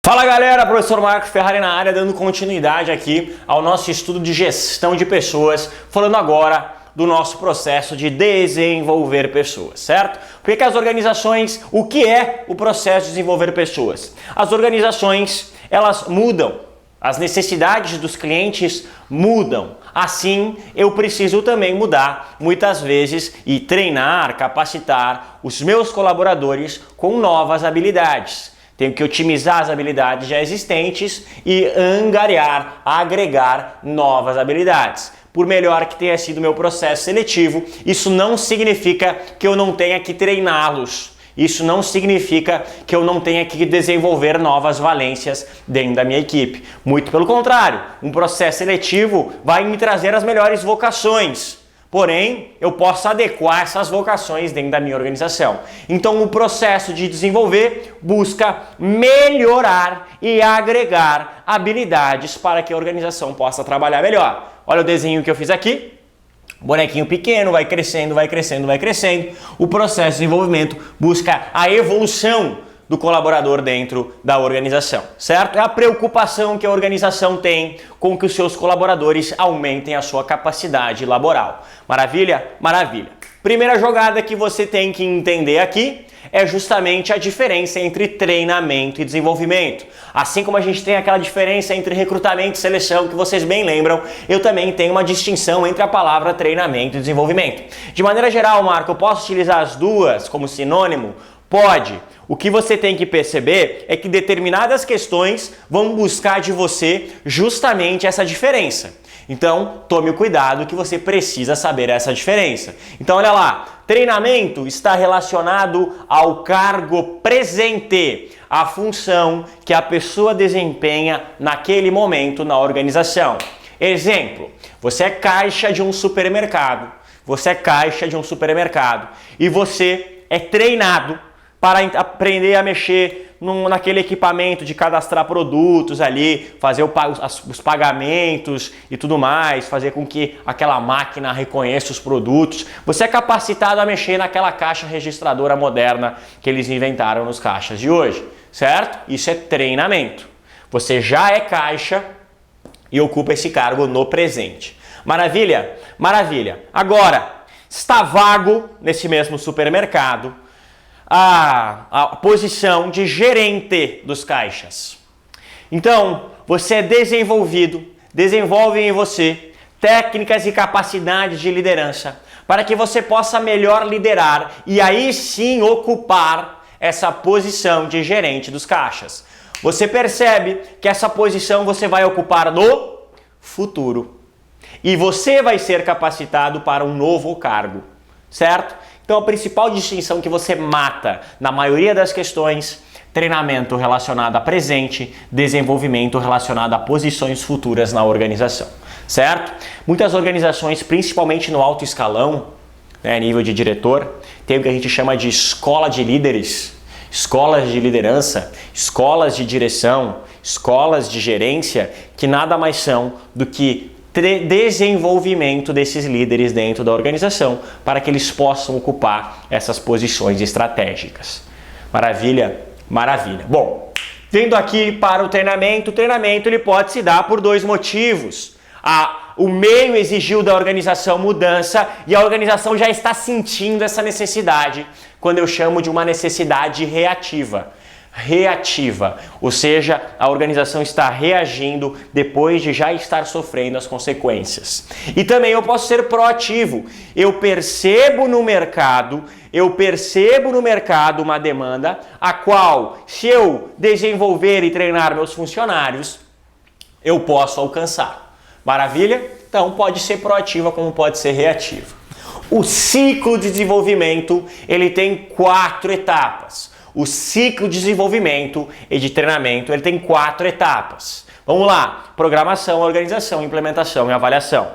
Fala galera, professor Marcos Ferrari na área, dando continuidade aqui ao nosso estudo de gestão de pessoas, falando agora do nosso processo de desenvolver pessoas, certo? Porque as organizações, o que é o processo de desenvolver pessoas? As organizações, elas mudam, as necessidades dos clientes mudam, assim eu preciso também mudar muitas vezes e treinar, capacitar os meus colaboradores com novas habilidades. Tenho que otimizar as habilidades já existentes e angariar, agregar novas habilidades. Por melhor que tenha sido o meu processo seletivo, isso não significa que eu não tenha que treiná-los. Isso não significa que eu não tenha que desenvolver novas valências dentro da minha equipe. Muito pelo contrário, um processo seletivo vai me trazer as melhores vocações. Porém, eu posso adequar essas vocações dentro da minha organização. Então, o processo de desenvolver busca melhorar e agregar habilidades para que a organização possa trabalhar melhor. Olha o desenho que eu fiz aqui. Bonequinho pequeno, vai crescendo, vai crescendo, vai crescendo. O processo de desenvolvimento busca a evolução do colaborador dentro da organização, certo? É a preocupação que a organização tem com que os seus colaboradores aumentem a sua capacidade laboral. Maravilha? Maravilha. Primeira jogada que você tem que entender aqui é justamente a diferença entre treinamento e desenvolvimento. Assim como a gente tem aquela diferença entre recrutamento e seleção, que vocês bem lembram, eu também tenho uma distinção entre a palavra treinamento e desenvolvimento. De maneira geral, Marco, eu posso utilizar as duas como sinônimo? Pode. O que você tem que perceber é que determinadas questões vão buscar de você justamente essa diferença. Então, tome o cuidado que você precisa saber essa diferença. Então, olha lá, treinamento está relacionado ao cargo presente, a função que a pessoa desempenha naquele momento na organização. Exemplo, você é caixa de um supermercado. Você é caixa de um supermercado e você é treinado para aprender a mexer naquele equipamento de cadastrar produtos ali, fazer os pagamentos e tudo mais, fazer com que aquela máquina reconheça os produtos. Você é capacitado a mexer naquela caixa registradora moderna que eles inventaram nos caixas de hoje, certo? Isso é treinamento. Você já é caixa e ocupa esse cargo no presente. Maravilha? Maravilha. Agora, está vago nesse mesmo supermercado a posição de gerente dos caixas. Então, você é desenvolve em você técnicas e capacidades de liderança para que você possa melhor liderar e aí sim ocupar essa posição de gerente dos caixas. Você percebe que essa posição você vai ocupar no futuro e você vai ser capacitado para um novo cargo, certo? Então a principal distinção que você mata na maioria das questões, treinamento relacionado a presente, desenvolvimento relacionado a posições futuras na organização, certo? Muitas organizações, principalmente no alto escalão, né, nível de diretor, tem o que a gente chama de escola de líderes, escolas de liderança, escolas de direção, escolas de gerência, que nada mais são do que desenvolvimento desses líderes dentro da organização para que eles possam ocupar essas posições estratégicas. Maravilha? Maravilha. Bom, vindo aqui para o treinamento ele pode se dar por dois motivos. O meio exigiu da organização mudança e a organização já está sentindo essa necessidade, quando eu chamo de uma necessidade reativa. Ou seja, a organização está reagindo depois de já estar sofrendo as consequências. E também eu posso ser proativo. Eu percebo no mercado uma demanda a qual, se eu desenvolver e treinar meus funcionários, eu posso alcançar. Maravilha? Então pode ser proativa como pode ser reativa. O ciclo de desenvolvimento, ele tem 4 etapas. O ciclo de desenvolvimento e de treinamento, ele tem 4 etapas. Vamos lá. Programação, organização, implementação e avaliação.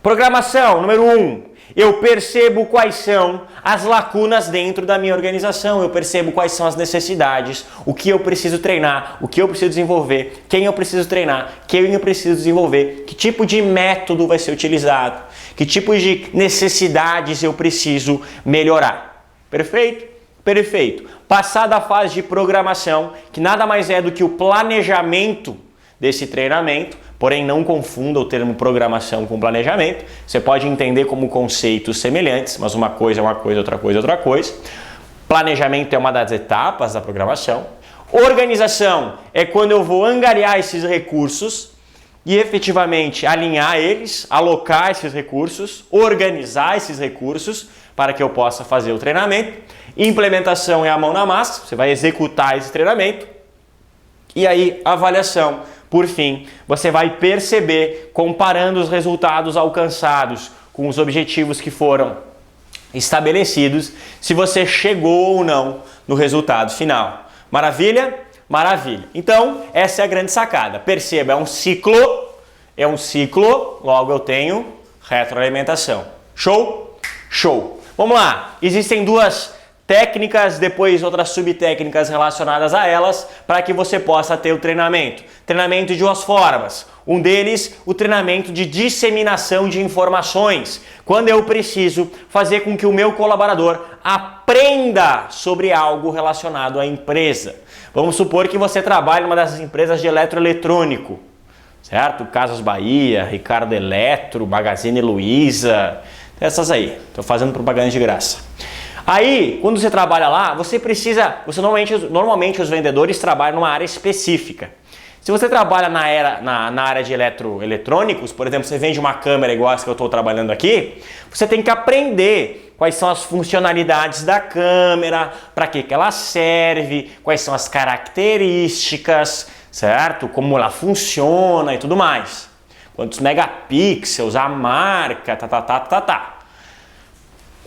Programação, número 1. eu percebo quais são as lacunas dentro da minha organização, eu percebo quais são as necessidades, o que eu preciso treinar, o que eu preciso desenvolver, quem eu preciso treinar, quem eu preciso desenvolver, que tipo de método vai ser utilizado, que tipo de necessidades eu preciso melhorar. Perfeito? Perfeito. Passada a fase de programação, que nada mais é do que o planejamento desse treinamento, porém não confunda o termo programação com planejamento. Você pode entender como conceitos semelhantes, mas uma coisa é uma coisa, outra coisa é outra coisa. Planejamento é uma das etapas da programação. Organização é quando eu vou angariar esses recursos e efetivamente alinhar eles, alocar esses recursos, organizar esses recursos para que eu possa fazer o treinamento. Implementação é a mão na massa, você vai executar esse treinamento. E aí, avaliação. Por fim, você vai perceber, comparando os resultados alcançados com os objetivos que foram estabelecidos, se você chegou ou não no resultado final. Maravilha? Maravilha. Então, essa é a grande sacada. Perceba, é um ciclo, logo eu tenho retroalimentação. Show? Show. Vamos lá. Existem duas técnicas, depois outras subtécnicas relacionadas a elas, para que você possa ter o treinamento. Treinamento de duas formas. Um deles, o treinamento de disseminação de informações, quando eu preciso fazer com que o meu colaborador aprenda sobre algo relacionado à empresa. Vamos supor que você trabalha em uma dessas empresas de eletroeletrônico, certo? Você Bahia, Ricardo Eletro, Magazine Luiza, essas aí. Estou fazendo propaganda de graça. Aí, quando você trabalha lá, normalmente os vendedores trabalham numa área específica. Se você trabalha na área de eletrônicos, por exemplo, você vende uma câmera igual essa que eu estou trabalhando aqui, você tem que aprender quais são as funcionalidades da câmera, para que ela serve, quais são as características, certo? Como ela funciona e tudo mais. Quantos megapixels, a marca,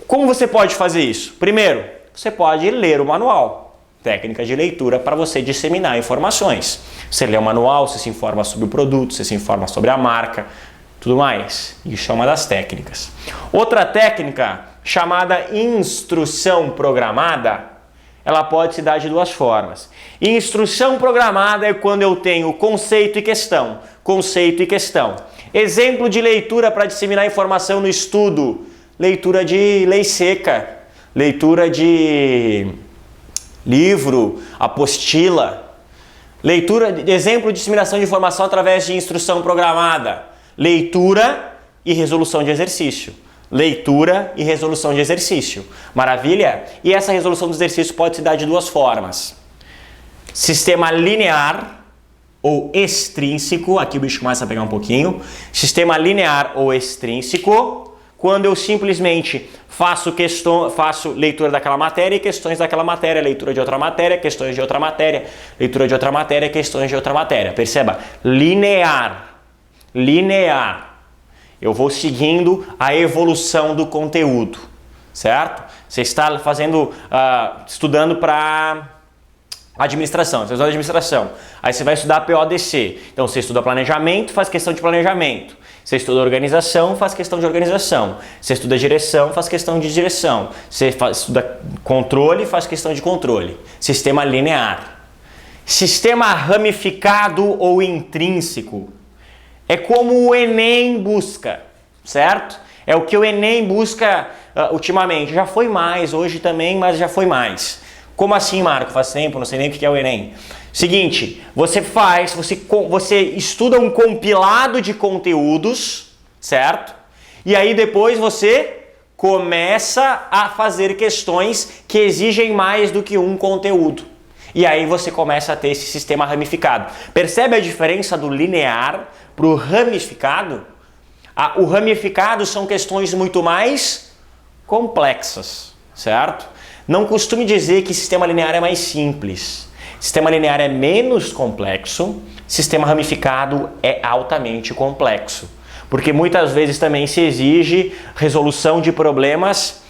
Como você pode fazer isso? Primeiro, você pode ler o manual, técnica de leitura para você disseminar informações. Você lê o manual, você se informa sobre o produto, você se informa sobre a marca, tudo mais. Isso é uma das técnicas. Outra técnica, chamada instrução programada, ela pode se dar de duas formas. Instrução programada é quando eu tenho conceito e questão. Conceito e questão. Exemplo de leitura para disseminar informação no estudo. Leitura de lei seca, leitura de livro, apostila, leitura de exemplo de disseminação de informação através de instrução programada, leitura e resolução de exercício. Leitura e resolução de exercício. Maravilha? E essa resolução do exercício pode se dar de duas formas. Sistema linear ou extrínseco, aqui o bicho começa a pegar um pouquinho. Sistema linear ou extrínseco, quando eu simplesmente faço leitura daquela matéria e questões daquela matéria, leitura de outra matéria, questões de outra matéria, leitura de outra matéria, questões de outra matéria. Perceba, linear. Linear. Eu vou seguindo a evolução do conteúdo, certo? Você está estudando para administração, você estuda administração, aí você vai estudar PODC. Então você estuda planejamento, faz questão de planejamento. Você estuda organização, faz questão de organização. Você estuda direção, faz questão de direção. Você estuda controle, faz questão de controle. Sistema linear. Sistema ramificado ou intrínseco. É como o Enem busca, certo? É o que o Enem busca ultimamente. Já foi mais, hoje também, mas já foi mais. Como assim, Marco? Faz tempo, não sei nem o que é o Enem. Seguinte, você estuda um compilado de conteúdos, certo? E aí depois você começa a fazer questões que exigem mais do que um conteúdo. E aí você começa a ter esse sistema ramificado. Percebe a diferença do linear para o ramificado? O ramificado são questões muito mais complexas, certo? Não costume dizer que sistema linear é mais simples. Sistema linear é menos complexo, sistema ramificado é altamente complexo. Porque muitas vezes também se exige resolução de problemas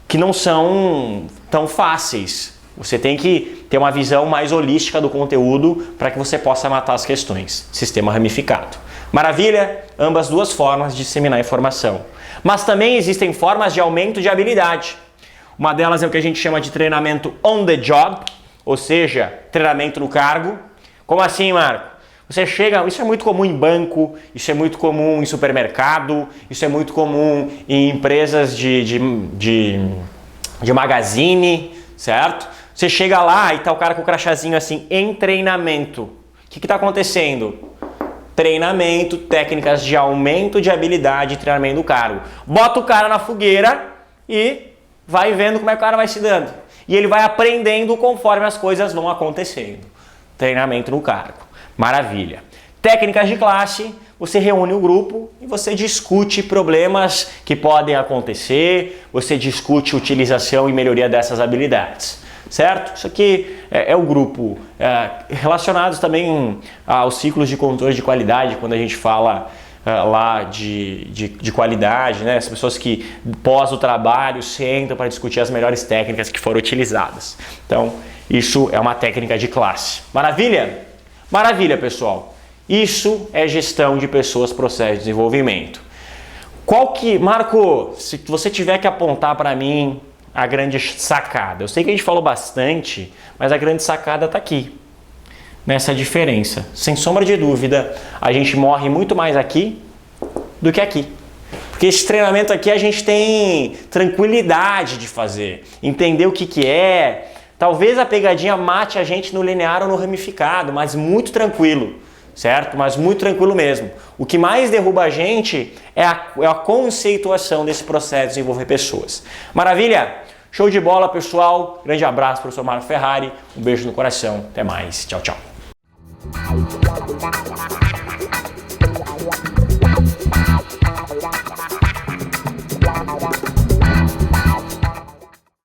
que não são tão fáceis. Você tem que ter uma visão mais holística do conteúdo para que você possa matar as questões. Sistema ramificado. Maravilha? Ambas duas formas de disseminar informação. Mas também existem formas de aumento de habilidade. Uma delas é o que a gente chama de treinamento on the job, ou seja, treinamento no cargo. Como assim, Marco? Você chega, isso é muito comum em banco, isso é muito comum em supermercado, isso é muito comum em empresas de magazine, certo? Você chega lá e tá o cara com o crachazinho assim, em treinamento. O que está acontecendo? Treinamento, técnicas de aumento de habilidade e treinamento do cargo. Bota o cara na fogueira e vai vendo como é que o cara vai se dando. E ele vai aprendendo conforme as coisas vão acontecendo. Treinamento no cargo. Maravilha. Técnicas de classe, você reúne o grupo e você discute problemas que podem acontecer, você discute utilização e melhoria dessas habilidades. Certo? Isso aqui é o grupo. Relacionados também aos ciclos de controle de qualidade, quando a gente fala lá de qualidade, né? As pessoas que pós o trabalho sentam para discutir as melhores técnicas que foram utilizadas. Então, isso é uma técnica de classe. Maravilha? Maravilha, pessoal. Isso é gestão de pessoas, processo de desenvolvimento. Marco, se você tiver que apontar para mim a grande sacada. Eu sei que a gente falou bastante, mas a grande sacada está aqui, nessa diferença. Sem sombra de dúvida, a gente morre muito mais aqui do que aqui. Porque esse treinamento aqui a gente tem tranquilidade de fazer, entender o que é. Talvez a pegadinha mate a gente no linear ou no ramificado, mas muito tranquilo, certo? Mas muito tranquilo mesmo. O que mais derruba a gente é a conceituação desse processo de desenvolver pessoas. Maravilha? Show de bola, pessoal. Grande abraço, professor Marco Ferrari. Um beijo no coração. Até mais. Tchau, tchau.